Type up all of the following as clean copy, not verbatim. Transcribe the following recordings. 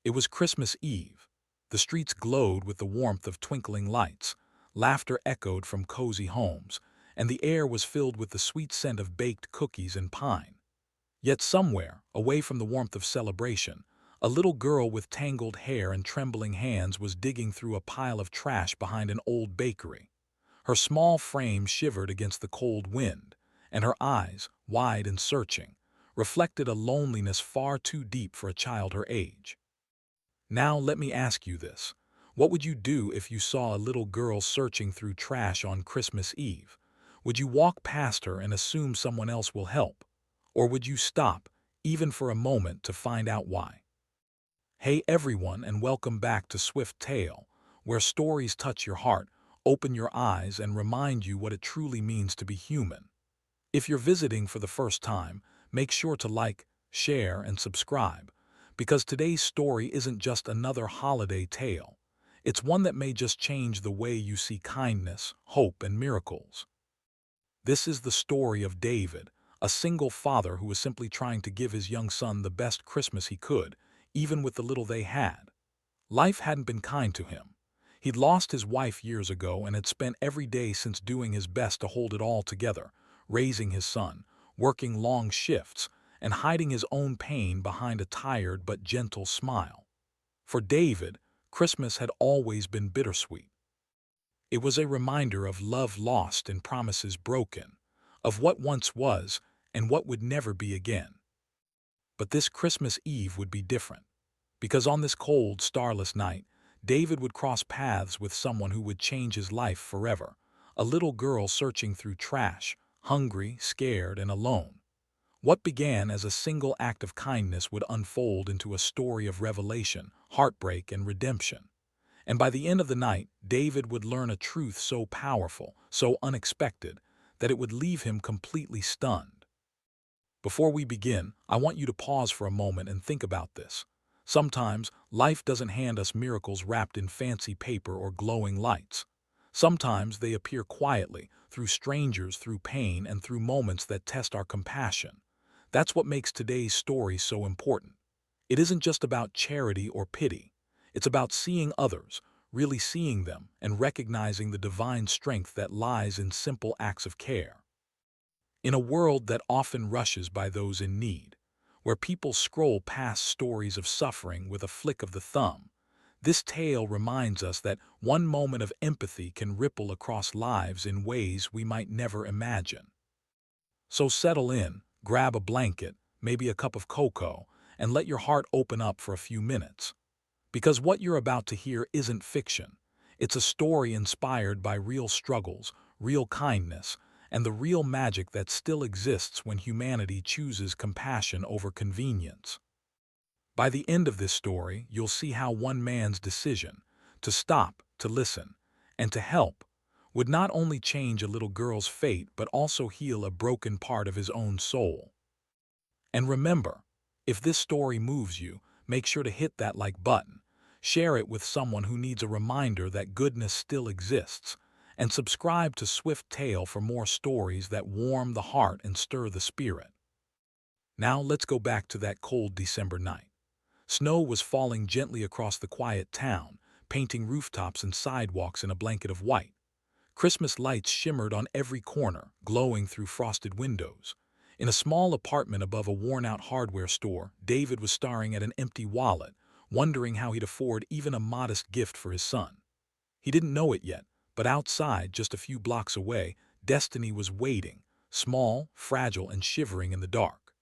It was Christmas Eve. The streets glowed with the warmth of twinkling lights, laughter echoed from cozy homes, and the air was filled with the sweet scent of baked cookies and pine. Yet somewhere, away from the warmth of celebration, a little girl with tangled hair and trembling hands was digging through a pile of trash behind an old bakery. Her small frame shivered against the cold wind, and her eyes, wide and searching, reflected a loneliness far too deep for a child her age. Now let me ask you this. What would you do if you saw a little girl searching through trash on Christmas Eve? Would you walk past her and assume someone else will help? Or would you stop, even for a moment, to find out why? Hey everyone, and welcome back to Swift Tale, where stories touch your heart, open your eyes, and remind you what it truly means to be human. If you're visiting for the first time, make sure to like, share, and subscribe, because today's story isn't just another holiday tale. It's one that may just change the way you see kindness, hope, and miracles. This is the story of David, a single father who was simply trying to give his young son the best Christmas he could, even with the little they had. Life hadn't been kind to him. He'd lost his wife years ago and had spent every day since doing his best to hold it all together, raising his son, working long shifts, and hiding his own pain behind a tired but gentle smile. For David, Christmas had always been bittersweet. It was a reminder of love lost and promises broken, of what once was and what would never be again. But this Christmas Eve would be different, because on this cold, starless night, David would cross paths with someone who would change his life forever, a little girl searching through trash, hungry, scared, and alone. What began as a single act of kindness would unfold into a story of revelation, heartbreak, and redemption. And by the end of the night, David would learn a truth so powerful, so unexpected, that it would leave him completely stunned. Before we begin, I want you to pause for a moment and think about this. Sometimes, life doesn't hand us miracles wrapped in fancy paper or glowing lights. Sometimes they appear quietly, through strangers, through pain, and through moments that test our compassion. That's what makes today's story so important. It isn't just about charity or pity. It's about seeing others, really seeing them, and recognizing the divine strength that lies in simple acts of care. In a world that often rushes by those in need, where people scroll past stories of suffering with a flick of the thumb, this tale reminds us that one moment of empathy can ripple across lives in ways we might never imagine. So settle in, grab a blanket, maybe a cup of cocoa, and let your heart open up for a few minutes. Because what you're about to hear isn't fiction. It's a story inspired by real struggles, real kindness, and the real magic that still exists when humanity chooses compassion over convenience. By the end of this story, you'll see how one man's decision to stop, to listen, and to help would not only change a little girl's fate but also heal a broken part of his own soul. And remember, if this story moves you, make sure to hit that like button, share it with someone who needs a reminder that goodness still exists, and subscribe to Swift Tale for more stories that warm the heart and stir the spirit. Now let's go back to that cold December night. Snow was falling gently across the quiet town, painting rooftops and sidewalks in a blanket of white. Christmas lights shimmered on every corner, glowing through frosted windows. In a small apartment above a worn-out hardware store, David was staring at an empty wallet, wondering how he'd afford even a modest gift for his son. He didn't know it yet, but outside, just a few blocks away, destiny was waiting, small, fragile, and shivering in the dark.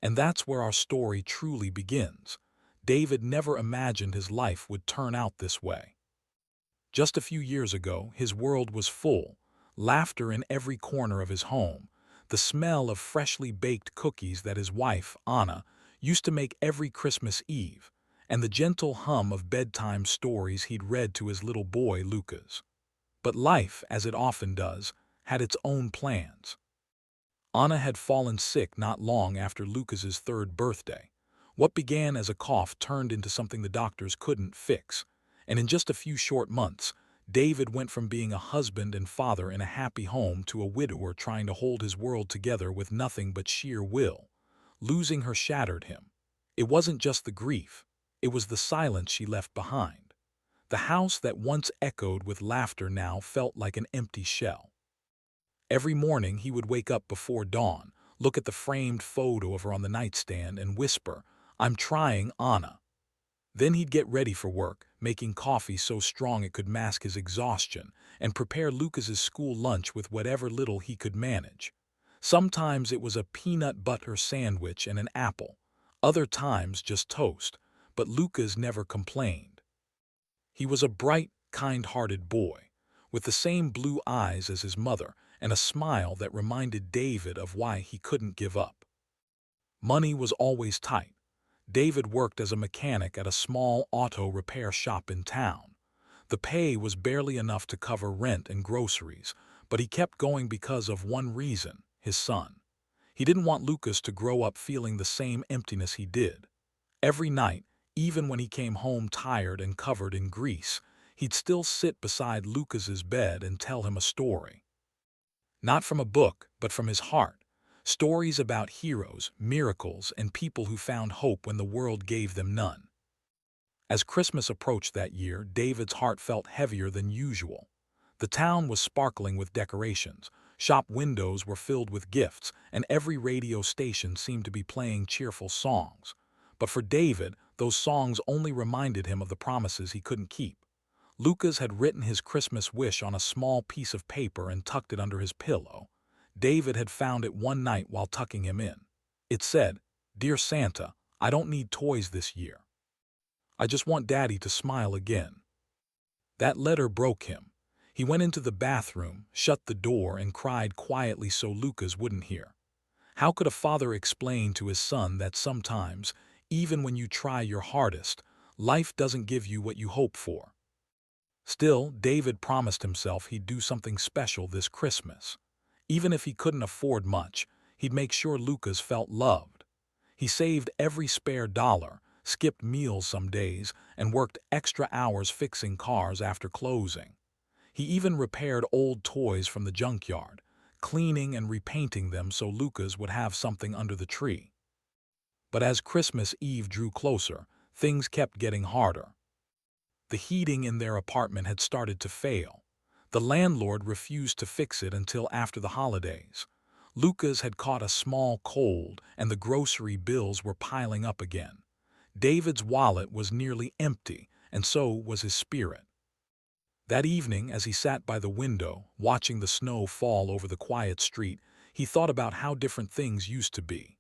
And that's where our story truly begins. David never imagined his life would turn out this way. Just a few years ago, his world was full, laughter in every corner of his home, the smell of freshly baked cookies that his wife, Anna, used to make every Christmas Eve, and the gentle hum of bedtime stories he'd read to his little boy, Lucas. But life, as it often does, had its own plans. Anna had fallen sick not long after Lucas's third birthday. What began as a cough turned into something the doctors couldn't fix, and in just a few short months, David went from being a husband and father in a happy home to a widower trying to hold his world together with nothing but sheer will. Losing her shattered him. It wasn't just the grief. It was the silence she left behind. The house that once echoed with laughter now felt like an empty shell. Every morning he would wake up before dawn, look at the framed photo of her on the nightstand, and whisper, "I'm trying, Anna." Then he'd get ready for work, making coffee so strong it could mask his exhaustion, and prepare Lucas's school lunch with whatever little he could manage. Sometimes it was a peanut butter sandwich and an apple, other times just toast, but Lucas never complained. He was a bright, kind-hearted boy, with the same blue eyes as his mother and a smile that reminded David of why he couldn't give up. Money was always tight. David worked as a mechanic at a small auto repair shop in town. The pay was barely enough to cover rent and groceries, but he kept going because of one reason: his son. He didn't want Lucas to grow up feeling the same emptiness he did. Every night, even when he came home tired and covered in grease, he'd still sit beside Lucas's bed and tell him a story. Not from a book, but from his heart. Stories about heroes, miracles, and people who found hope when the world gave them none. As Christmas approached that year, David's heart felt heavier than usual. The town was sparkling with decorations, shop windows were filled with gifts, and every radio station seemed to be playing cheerful songs. But for David, those songs only reminded him of the promises he couldn't keep. Lucas had written his Christmas wish on a small piece of paper and tucked it under his pillow. David had found it one night while tucking him in. It said, "Dear Santa, I don't need toys this year. I just want Daddy to smile again." That letter broke him. He went into the bathroom, shut the door, and cried quietly so Lucas wouldn't hear. How could a father explain to his son that sometimes, even when you try your hardest, life doesn't give you what you hope for? Still, David promised himself he'd do something special this Christmas. Even if he couldn't afford much, he'd make sure Lucas felt loved. He saved every spare dollar, skipped meals some days, and worked extra hours fixing cars after closing. He even repaired old toys from the junkyard, cleaning and repainting them so Lucas would have something under the tree. But as Christmas Eve drew closer, things kept getting harder. The heating in their apartment had started to fail. The landlord refused to fix it until after the holidays. Lucas had caught a small cold, and the grocery bills were piling up again. David's wallet was nearly empty, and so was his spirit. That evening, as he sat by the window, watching the snow fall over the quiet street, he thought about how different things used to be.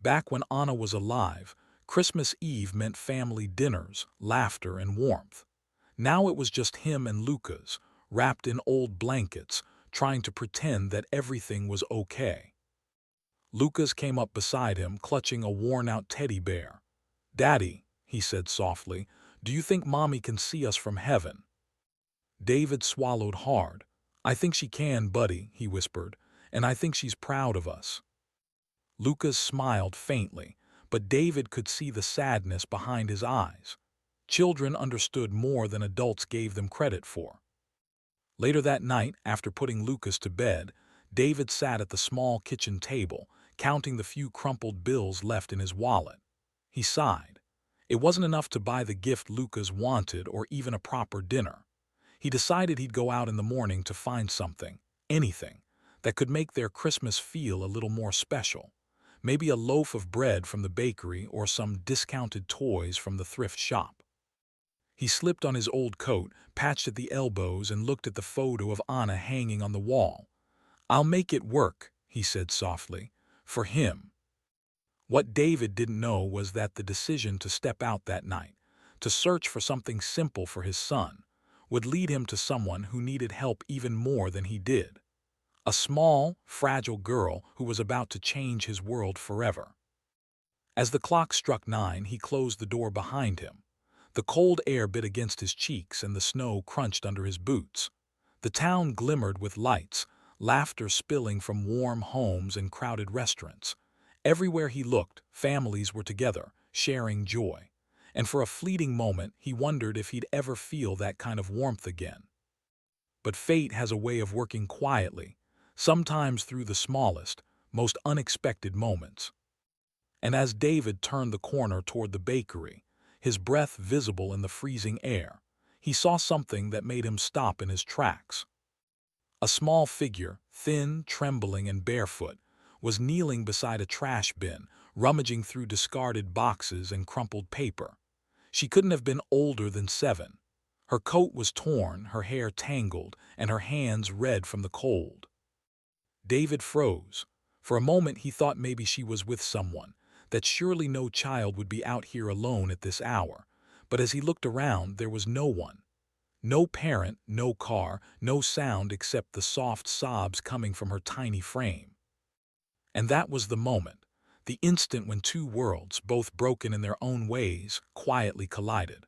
Back when Anna was alive, Christmas Eve meant family dinners, laughter, and warmth. Now it was just him and Lucas, wrapped in old blankets, trying to pretend that everything was okay. Lucas came up beside him, clutching a worn-out teddy bear. "Daddy," he said softly, "do you think Mommy can see us from heaven?" David swallowed hard. "I think she can, buddy," he whispered, "and I think she's proud of us." Lucas smiled faintly, but David could see the sadness behind his eyes. Children understood more than adults gave them credit for. Later that night, after putting Lucas to bed, David sat at the small kitchen table, counting the few crumpled bills left in his wallet. He sighed. It wasn't enough to buy the gift Lucas wanted or even a proper dinner. He decided he'd go out in the morning to find something, anything, that could make their Christmas feel a little more special. Maybe a loaf of bread from the bakery or some discounted toys from the thrift shop. He slipped on his old coat, patched at the elbows, and looked at the photo of Anna hanging on the wall. "I'll make it work," he said softly, "for him." What David didn't know was that the decision to step out that night, to search for something simple for his son, would lead him to someone who needed help even more than he did. A small, fragile girl who was about to change his world forever. As the clock struck 9, he closed the door behind him. The cold air bit against his cheeks and the snow crunched under his boots. The town glimmered with lights, laughter spilling from warm homes and crowded restaurants. Everywhere he looked, families were together, sharing joy. And for a fleeting moment, he wondered if he'd ever feel that kind of warmth again. But fate has a way of working quietly, sometimes through the smallest, most unexpected moments. And as David turned the corner toward the bakery, his breath visible in the freezing air. He saw something that made him stop in his tracks. A small figure, thin, trembling, and barefoot, was kneeling beside a trash bin, rummaging through discarded boxes and crumpled paper. She couldn't have been older than 7. Her coat was torn, her hair tangled, and her hands red from the cold. David froze. For a moment he thought maybe she was with someone, that surely no child would be out here alone at this hour. But as he looked around, there was no one. No parent, no car, no sound except the soft sobs coming from her tiny frame. And that was the moment, the instant when two worlds, both broken in their own ways, quietly collided.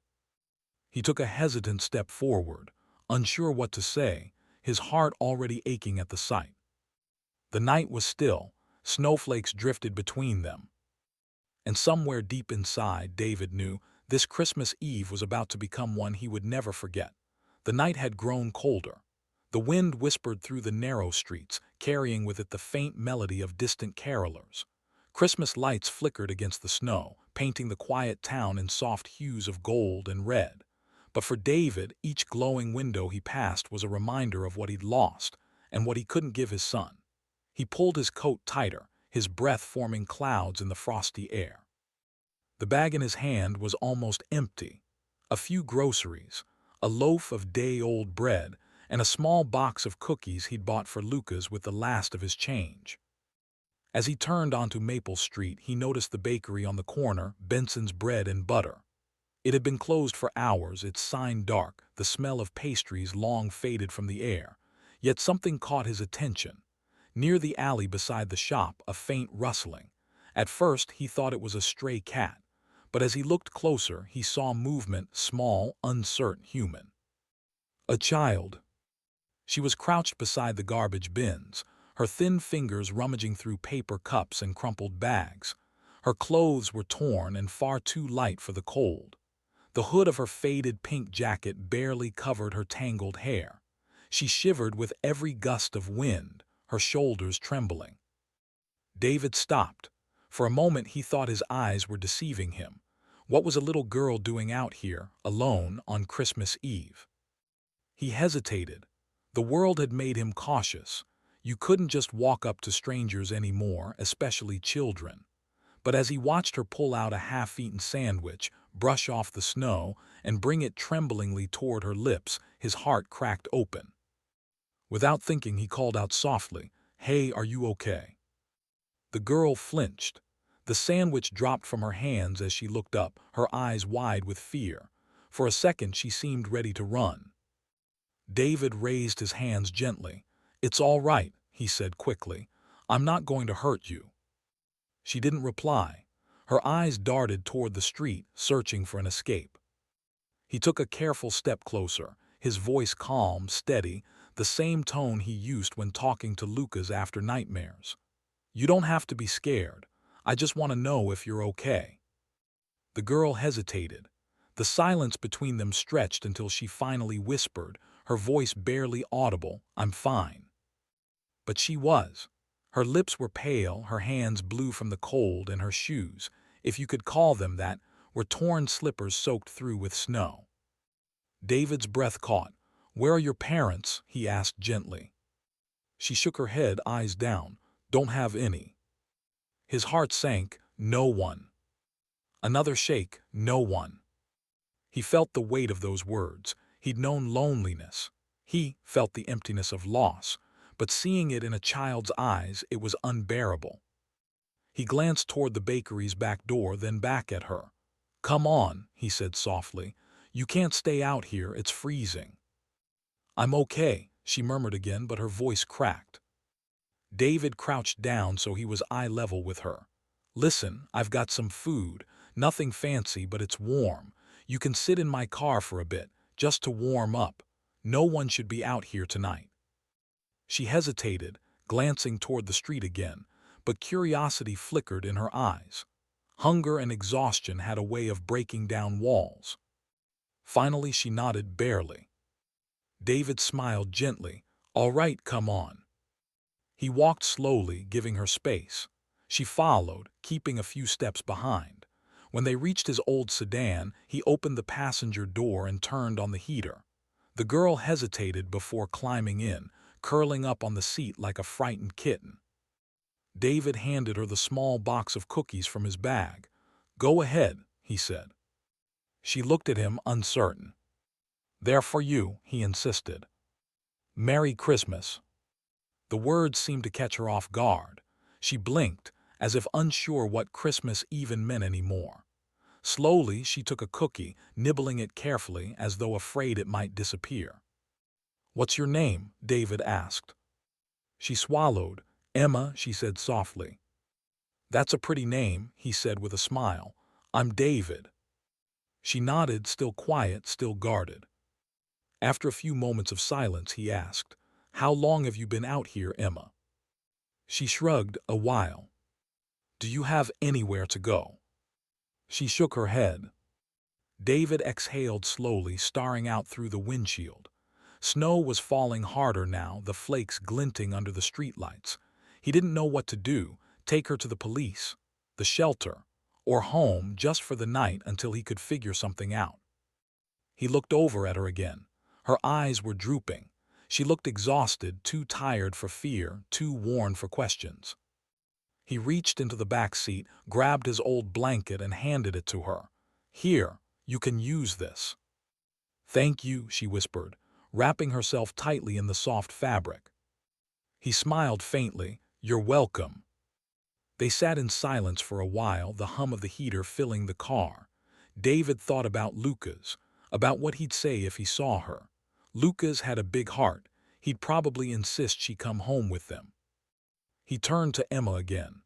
He took a hesitant step forward, unsure what to say, his heart already aching at the sight. The night was still, snowflakes drifted between them. And somewhere deep inside, David knew this Christmas Eve was about to become one he would never forget. The night had grown colder. The wind whispered through the narrow streets, carrying with it the faint melody of distant carolers. Christmas lights flickered against the snow, painting the quiet town in soft hues of gold and red. But for David, each glowing window he passed was a reminder of what he'd lost and what he couldn't give his son. He pulled his coat tighter, his breath forming clouds in the frosty air. The bag in his hand was almost empty. A few groceries, a loaf of day-old bread, and a small box of cookies he'd bought for Lucas with the last of his change. As he turned onto Maple Street, he noticed the bakery on the corner, Benson's Bread and Butter. It had been closed for hours, its sign dark, the smell of pastries long faded from the air. Yet something caught his attention. Near the alley beside the shop, a faint rustling. At first, he thought it was a stray cat, but as he looked closer, he saw movement, small, uncertain, human. A child. She was crouched beside the garbage bins, her thin fingers rummaging through paper cups and crumpled bags. Her clothes were torn and far too light for the cold. The hood of her faded pink jacket barely covered her tangled hair. She shivered with every gust of wind, her shoulders trembling. David stopped. For a moment he thought his eyes were deceiving him. What was a little girl doing out here, alone, on Christmas Eve? He hesitated. The world had made him cautious. You couldn't just walk up to strangers anymore, especially children. But as he watched her pull out a half-eaten sandwich, brush off the snow, and bring it tremblingly toward her lips, his heart cracked open. Without thinking, he called out softly, "Hey, are you okay?" The girl flinched. The sandwich dropped from her hands as she looked up, her eyes wide with fear. For a second she seemed ready to run. David raised his hands gently. "It's all right," he said quickly. "I'm not going to hurt you." She didn't reply. Her eyes darted toward the street, searching for an escape. He took a careful step closer, his voice calm, steady, the same tone he used when talking to Lucas after nightmares. "You don't have to be scared. I just want to know if you're okay." The girl hesitated. The silence between them stretched until she finally whispered, her voice barely audible, "I'm fine." But she was. Her lips were pale, her hands blue from the cold, and her shoes, if you could call them that, were torn slippers soaked through with snow. David's breath caught. "Where are your parents?" he asked gently. She shook her head, eyes down. "Don't have any." His heart sank. "No one." Another shake. "No one." He felt the weight of those words. He'd known loneliness. He felt the emptiness of loss. But seeing it in a child's eyes, it was unbearable. He glanced toward the bakery's back door, then back at her. "Come on," he said softly. "You can't stay out here, it's freezing." "I'm okay," she murmured again, but her voice cracked. David crouched down so he was eye level with her. "Listen, I've got some food. Nothing fancy, but it's warm. You can sit in my car for a bit, just to warm up. No one should be out here tonight." She hesitated, glancing toward the street again, but curiosity flickered in her eyes. Hunger and exhaustion had a way of breaking down walls. Finally she nodded barely. David smiled gently. "All right, come on." He walked slowly, giving her space. She followed, keeping a few steps behind. When they reached his old sedan, he opened the passenger door and turned on the heater. The girl hesitated before climbing in, curling up on the seat like a frightened kitten. David handed her the small box of cookies from his bag. "Go ahead," he said. She looked at him, uncertain. "They're for you," he insisted. "Merry Christmas." The words seemed to catch her off guard. She blinked, as if unsure what Christmas even meant anymore. Slowly, she took a cookie, nibbling it carefully as though afraid it might disappear. "What's your name?" David asked. She swallowed. "Emma," she said softly. "That's a pretty name," he said with a smile. "I'm David." She nodded, still quiet, still guarded. After a few moments of silence, he asked, "How long have you been out here, Emma?" She shrugged. "A while." "Do you have anywhere to go?" She shook her head. David exhaled slowly, staring out through the windshield. Snow was falling harder now, the flakes glinting under the streetlights. He didn't know what to do, take her to the police, the shelter, or home just for the night until he could figure something out. He looked over at her again. Her eyes were drooping. She looked exhausted, too tired for fear, too worn for questions. He reached into the back seat, grabbed his old blanket and handed it to her. "Here, you can use this." "Thank you," she whispered, wrapping herself tightly in the soft fabric. He smiled faintly. "You're welcome." They sat in silence for a while, the hum of the heater filling the car. David thought about Lucas, about what he'd say if he saw her. Lucas had a big heart. He'd probably insist she come home with them. He turned to Emma again.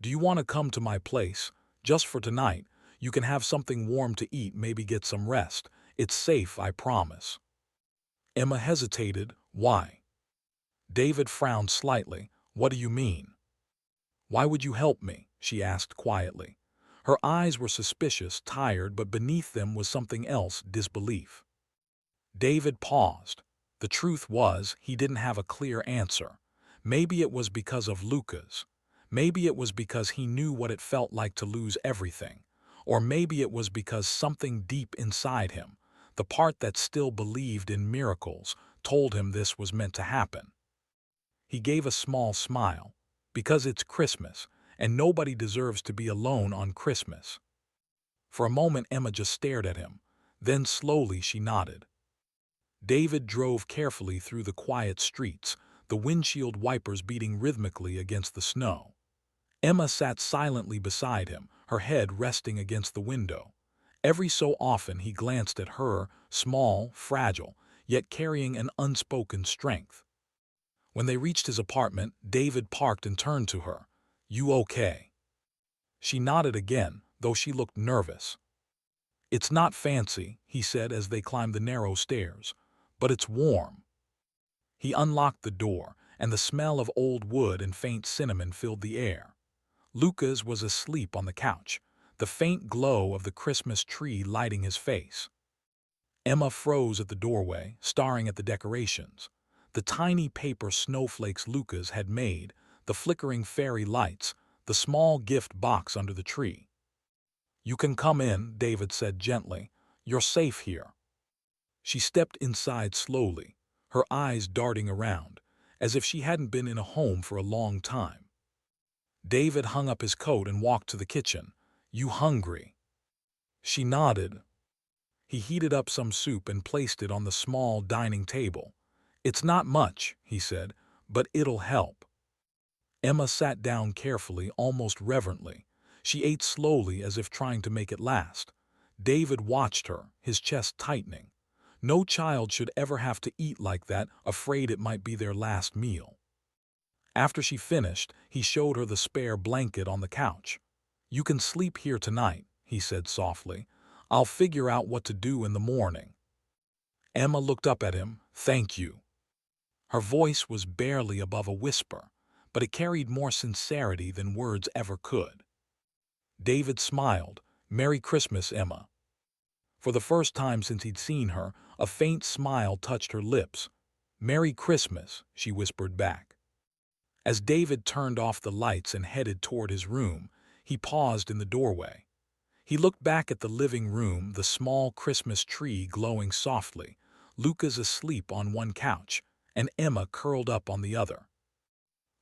"Do you want to come to my place? Just for tonight. You can have something warm to eat, maybe get some rest. It's safe, I promise." Emma hesitated. "Why?" David frowned slightly. "What do you mean?" "Why would you help me?" she asked quietly. Her eyes were suspicious, tired, but beneath them was something else, disbelief. David paused. The truth was, he didn't have a clear answer. Maybe it was because of Lucas. Maybe it was because he knew what it felt like to lose everything. Or maybe it was because something deep inside him, the part that still believed in miracles, told him this was meant to happen. He gave a small smile. "Because it's Christmas, and nobody deserves to be alone on Christmas." For a moment Emma just stared at him. Then slowly she nodded. David drove carefully through the quiet streets, the windshield wipers beating rhythmically against the snow. Emma sat silently beside him, her head resting against the window. Every so often he glanced at her, small, fragile, yet carrying an unspoken strength. When they reached his apartment, David parked and turned to her. "You okay?" She nodded again, though she looked nervous. "It's not fancy," he said as they climbed the narrow stairs, "but it's warm." He unlocked the door, and the smell of old wood and faint cinnamon filled the air. Lucas was asleep on the couch, the faint glow of the Christmas tree lighting his face. Emma froze at the doorway, staring at the decorations. The tiny paper snowflakes Lucas had made, the flickering fairy lights, the small gift box under the tree. "You can come in," David said gently. "You're safe here." She stepped inside slowly, her eyes darting around, as if she hadn't been in a home for a long time. David hung up his coat and walked to the kitchen. "You hungry?" She nodded. He heated up some soup and placed it on the small dining table. "It's not much," he said, "but it'll help." Emma sat down carefully, almost reverently. She ate slowly as if trying to make it last. David watched her, his chest tightening. No child should ever have to eat like that, afraid it might be their last meal. After she finished, he showed her the spare blanket on the couch. "You can sleep here tonight," he said softly. "I'll figure out what to do in the morning." Emma looked up at him. "Thank you." Her voice was barely above a whisper, but it carried more sincerity than words ever could. David smiled. "Merry Christmas, Emma." For the first time since he'd seen her, a faint smile touched her lips. "Merry Christmas," she whispered back. As David turned off the lights and headed toward his room, he paused in the doorway. He looked back at the living room, the small Christmas tree glowing softly, Lucas asleep on one couch, and Emma curled up on the other.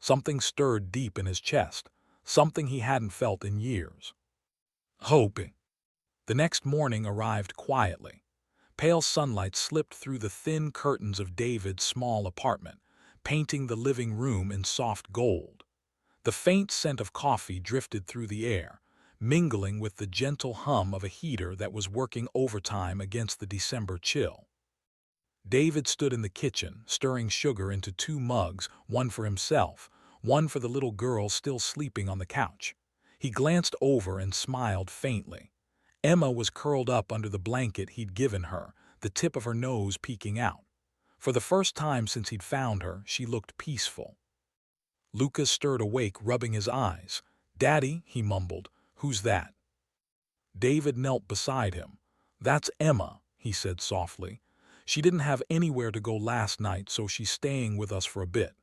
Something stirred deep in his chest, something he hadn't felt in years. Hope. The next morning arrived quietly. Pale sunlight slipped through the thin curtains of David's small apartment, painting the living room in soft gold. The faint scent of coffee drifted through the air, mingling with the gentle hum of a heater that was working overtime against the December chill. David stood in the kitchen, stirring sugar into 2 mugs, one for himself, one for the little girl still sleeping on the couch. He glanced over and smiled faintly. Emma was curled up under the blanket he'd given her, the tip of her nose peeking out. For the first time since he'd found her, she looked peaceful. Lucas stirred awake, rubbing his eyes. "Daddy," he mumbled, "who's that?" David knelt beside him. "That's Emma," he said softly. "She didn't have anywhere to go last night, so she's staying with us for a bit."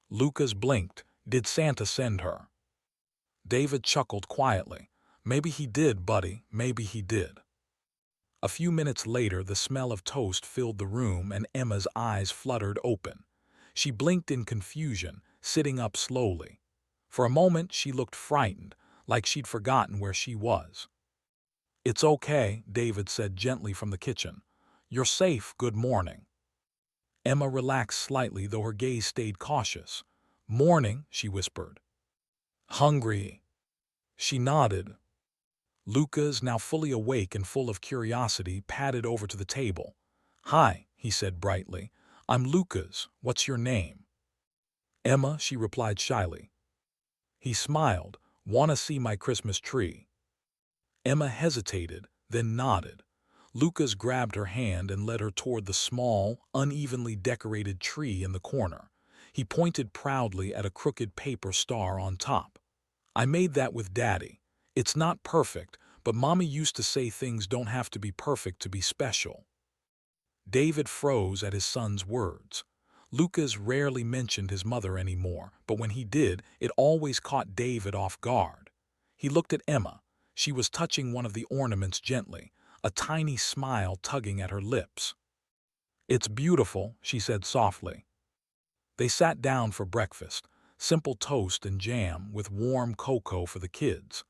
Lucas blinked. "Did Santa send her?" David chuckled quietly. "Maybe he did, buddy, maybe he did." A few minutes later, the smell of toast filled the room and Emma's eyes fluttered open. She blinked in confusion, sitting up slowly. For a moment, she looked frightened, like she'd forgotten where she was. "It's okay," David said gently from the kitchen. "You're safe, good morning." Emma relaxed slightly, though her gaze stayed cautious. "Morning," she whispered. "Hungry?" She nodded. Lucas, now fully awake and full of curiosity, padded over to the table. "Hi," he said brightly. "I'm Lucas. What's your name?" "Emma," she replied shyly. He smiled. "Want to see my Christmas tree?" Emma hesitated, then nodded. Lucas grabbed her hand and led her toward the small, unevenly decorated tree in the corner. He pointed proudly at a crooked paper star on top. "I made that with Daddy. It's not perfect, but Mommy used to say things don't have to be perfect to be special." David froze at his son's words. Lucas rarely mentioned his mother anymore, but when he did, it always caught David off guard. He looked at Emma. She was touching one of the ornaments gently, a tiny smile tugging at her lips. "It's beautiful," she said softly. They sat down for breakfast, simple toast and jam with warm cocoa for the kids.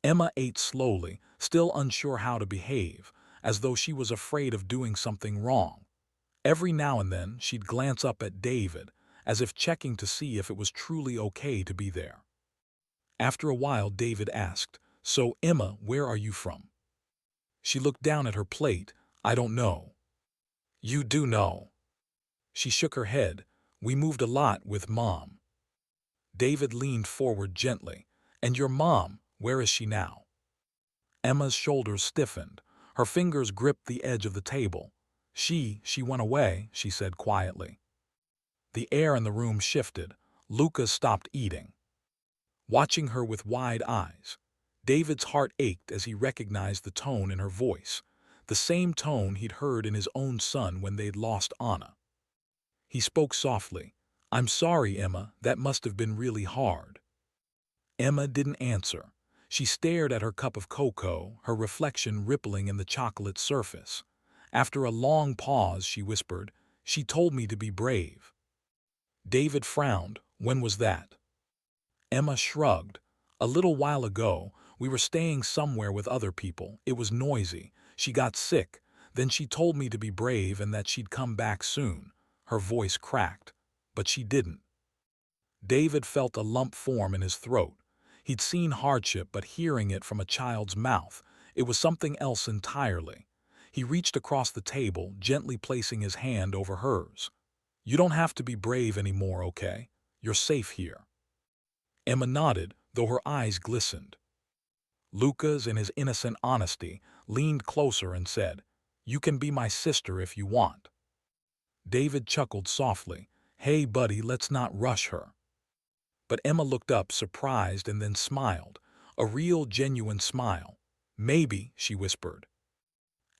Emma ate slowly, still unsure how to behave, as though she was afraid of doing something wrong. Every now and then, she'd glance up at David, as if checking to see if it was truly okay to be there. After a while, David asked, "So, Emma, where are you from?" She looked down at her plate. "I don't know." "You do know." She shook her head. "We moved a lot with Mom." David leaned forward gently. "And your mom, where is she now?" Emma's shoulders stiffened. Her fingers gripped the edge of the table. She went away," she said quietly. The air in the room shifted. Lucas stopped eating, watching her with wide eyes. David's heart ached as he recognized the tone in her voice, the same tone he'd heard in his own son when they'd lost Anna. He spoke softly. "I'm sorry, Emma, that must have been really hard." Emma didn't answer. She stared at her cup of cocoa, her reflection rippling in the chocolate surface. After a long pause, she whispered, "She told me to be brave." David frowned. "When was that?" Emma shrugged. "A little while ago. We were staying somewhere with other people. It was noisy. She got sick. Then she told me to be brave and that she'd come back soon." Her voice cracked. "But she didn't." David felt a lump form in his throat. He'd seen hardship, but hearing it from a child's mouth, it was something else entirely. He reached across the table, gently placing his hand over hers. "You don't have to be brave anymore, okay? You're safe here." Emma nodded, though her eyes glistened. Lucas, in his innocent honesty, leaned closer and said, "You can be my sister if you want." David chuckled softly. "Hey, buddy, let's not rush her." But Emma looked up, surprised, and then smiled. A real, genuine smile. "Maybe," she whispered.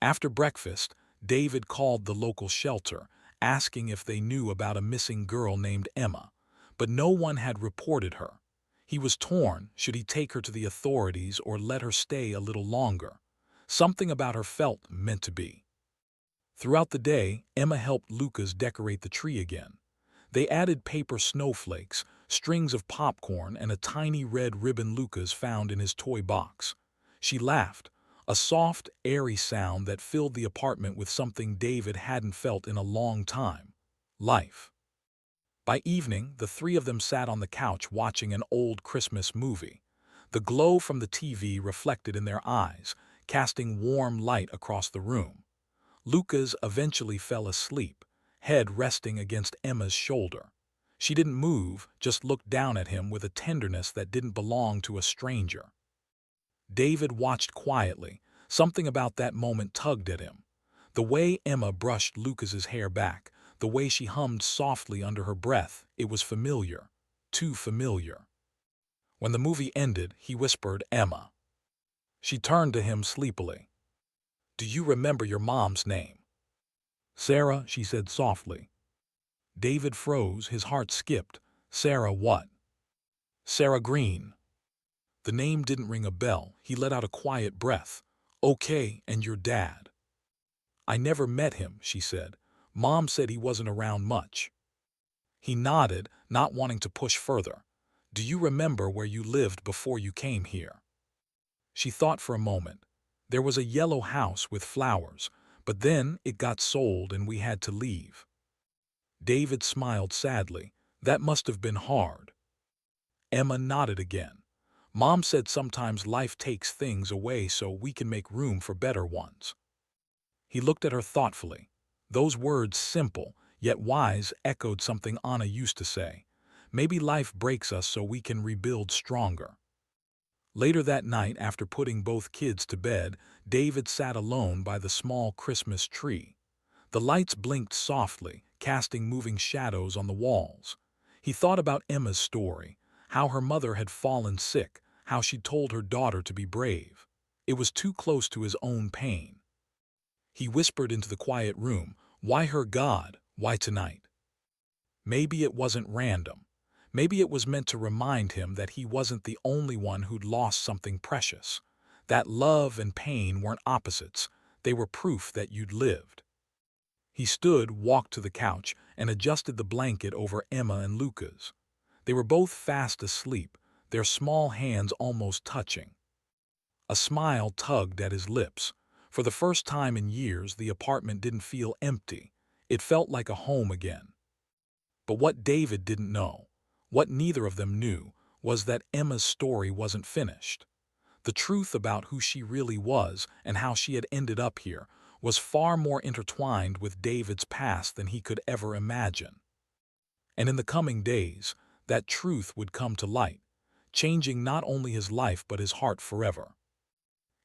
After breakfast, David called the local shelter, asking if they knew about a missing girl named Emma, but no one had reported her. He was torn. Should he take her to the authorities or let her stay a little longer? Something about her felt meant to be. Throughout the day, Emma helped Lucas decorate the tree again. They added paper snowflakes, strings of popcorn, and a tiny red ribbon Lucas found in his toy box. She laughed, a soft, airy sound that filled the apartment with something David hadn't felt in a long time: life. By evening, the three of them sat on the couch watching an old Christmas movie. The glow from the TV reflected in their eyes, casting warm light across the room. Lucas eventually fell asleep, head resting against Emma's shoulder. She didn't move, just looked down at him with a tenderness that didn't belong to a stranger. David watched quietly. Something about that moment tugged at him. The way Emma brushed Lucas's hair back, the way she hummed softly under her breath, it was familiar. Too familiar. When the movie ended, he whispered, "Emma." She turned to him sleepily. "Do you remember your mom's name?" "Sarah," she said softly. David froze, his heart skipped. "Sarah what?" "Sarah Green." The name didn't ring a bell. He let out a quiet breath. "Okay, and your dad?" "I never met him," she said. "Mom said he wasn't around much." He nodded, not wanting to push further. "Do you remember where you lived before you came here?" She thought for a moment. "There was a yellow house with flowers, but then it got sold and we had to leave." David smiled sadly. "That must have been hard." Emma nodded again. "Mom said sometimes life takes things away so we can make room for better ones." He looked at her thoughtfully. Those words, simple yet wise, echoed something Anna used to say. Maybe life breaks us so we can rebuild stronger. Later that night, after putting both kids to bed, David sat alone by the small Christmas tree. The lights blinked softly, casting moving shadows on the walls. He thought about Emma's story, how her mother had fallen sick, how she'd told her daughter to be brave. It was too close to his own pain. He whispered into the quiet room, "Why her God? Why tonight?" Maybe it wasn't random. Maybe it was meant to remind him that he wasn't the only one who'd lost something precious. That love and pain weren't opposites. They were proof that you'd lived. He stood, walked to the couch, and adjusted the blanket over Emma and Lucas. They were both fast asleep, their small hands almost touching. A smile tugged at his lips. For the first time in years, the apartment didn't feel empty. It felt like a home again. But what David didn't know, what neither of them knew, was that Emma's story wasn't finished. The truth about who she really was and how she had ended up here was far more intertwined with David's past than he could ever imagine. And in the coming days, that truth would come to light, changing not only his life but his heart forever.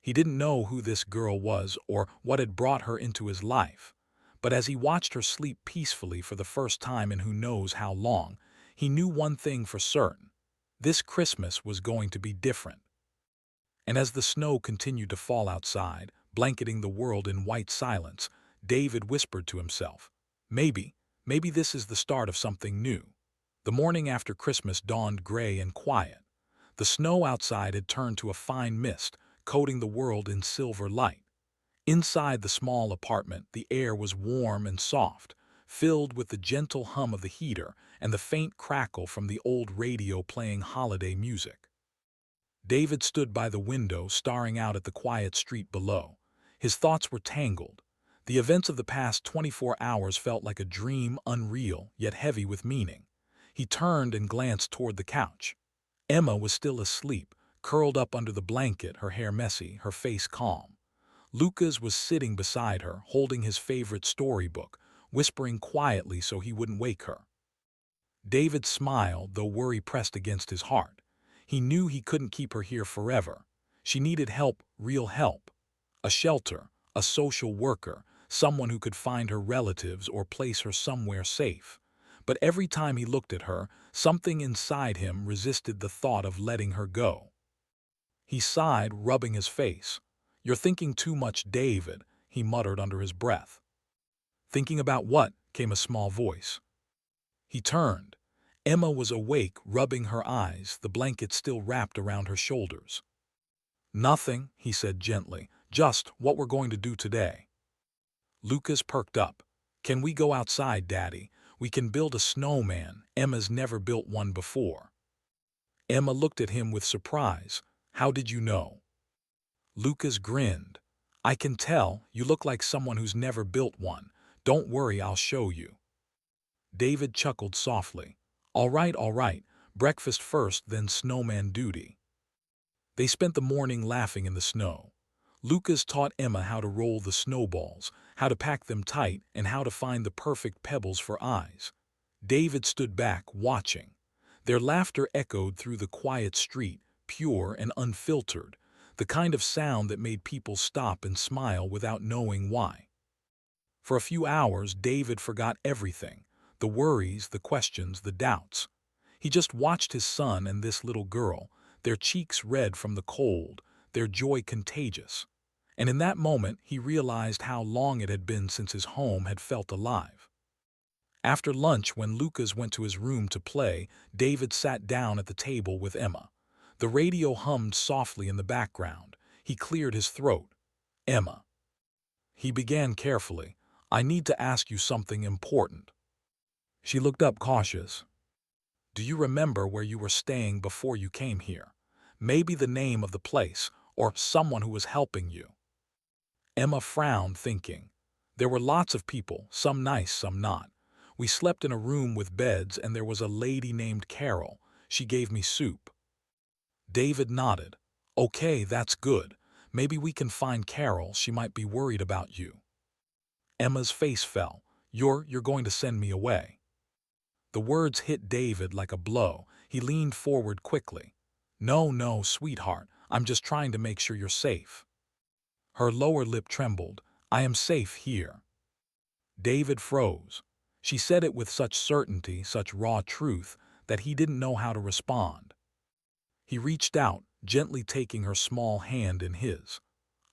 He didn't know who this girl was or what had brought her into his life, but as he watched her sleep peacefully for the first time in who knows how long, he knew one thing for certain: this Christmas was going to be different. And as the snow continued to fall outside, blanketing the world in white silence, David whispered to himself, maybe this is the start of something new. The morning after Christmas dawned gray and quiet. The snow outside had turned to a fine mist, coating the world in silver light. Inside the small apartment, the air was warm and soft, filled with the gentle hum of the heater and the faint crackle from the old radio playing holiday music. David stood by the window, staring out at the quiet street below. His thoughts were tangled. The events of the past 24 hours felt like a dream, unreal, yet heavy with meaning. He turned and glanced toward the couch. Emma was still asleep, curled up under the blanket, her hair messy, her face calm. Lucas was sitting beside her, holding his favorite storybook, whispering quietly so he wouldn't wake her. David smiled, though worry pressed against his heart. He knew he couldn't keep her here forever. She needed help, real help. A shelter, a social worker, someone who could find her relatives or place her somewhere safe. But every time he looked at her, something inside him resisted the thought of letting her go. He sighed, rubbing his face. "You're thinking too much, David," he muttered under his breath. "Thinking about what?" came a small voice. He turned. Emma was awake, rubbing her eyes, the blanket still wrapped around her shoulders. "Nothing," he said gently, "just what we're going to do today." Lucas perked up. "Can we go outside, Daddy? We can build a snowman. Emma's never built one before." Emma looked at him with surprise. "How did you know?" Lucas grinned. "I can tell. You look like someone who's never built one. Don't worry, I'll show you." David chuckled softly. All right. Breakfast first, then snowman duty." They spent the morning laughing in the snow. Lucas taught Emma how to roll the snowballs, how to pack them tight, and how to find the perfect pebbles for eyes. David stood back, watching. Their laughter echoed through the quiet street, pure and unfiltered, the kind of sound that made people stop and smile without knowing why. For a few hours, David forgot everything, the worries, the questions, the doubts. He just watched his son and this little girl, their cheeks red from the cold, their joy contagious. And in that moment, he realized how long it had been since his home had felt alive. After lunch, when Lucas went to his room to play, David sat down at the table with Emma. The radio hummed softly in the background. He cleared his throat. "Emma," he began carefully, "I need to ask you something important." She looked up cautious. "Do you remember where you were staying before you came here? Maybe the name of the place, or someone who was helping you." Emma frowned, thinking. "There were lots of people, some nice, some not. We slept in a room with beds, and there was a lady named Carol. She gave me soup." David nodded. "Okay, that's good. Maybe we can find Carol. She might be worried about you." Emma's face fell. You're going to send me away." The words hit David like a blow. He leaned forward quickly. No, sweetheart. I'm just trying to make sure you're safe." Her lower lip trembled. "I am safe here." David froze. She said it with such certainty, such raw truth, that he didn't know how to respond. He reached out, gently taking her small hand in his.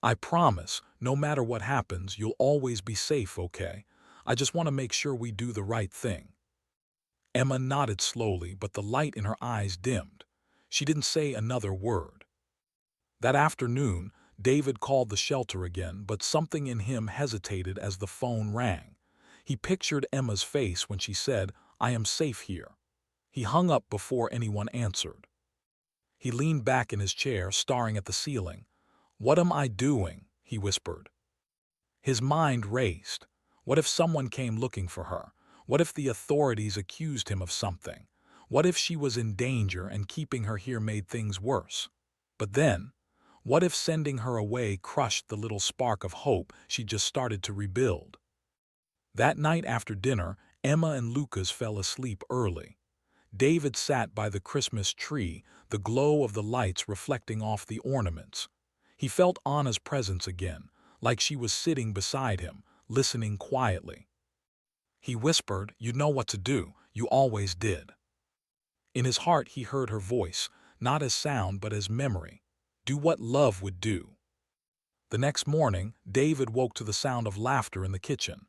"I promise, no matter what happens, you'll always be safe, okay? I just want to make sure we do the right thing." Emma nodded slowly, but the light in her eyes dimmed. She didn't say another word. That afternoon, David called the shelter again, but something in him hesitated as the phone rang. He pictured Emma's face when she said, "I am safe here." He hung up before anyone answered. He leaned back in his chair, staring at the ceiling. "What am I doing?" he whispered. His mind raced. What if someone came looking for her? What if the authorities accused him of something? What if she was in danger and keeping her here made things worse? But then, what if sending her away crushed the little spark of hope she just started to rebuild? That night after dinner, Emma and Lucas fell asleep early. David sat by the Christmas tree, the glow of the lights reflecting off the ornaments. He felt Anna's presence again, like she was sitting beside him, listening quietly. He whispered, "You know what to do. You always did." In his heart he heard her voice, not as sound but as memory. Do what love would do. The next morning, David woke to the sound of laughter in the kitchen.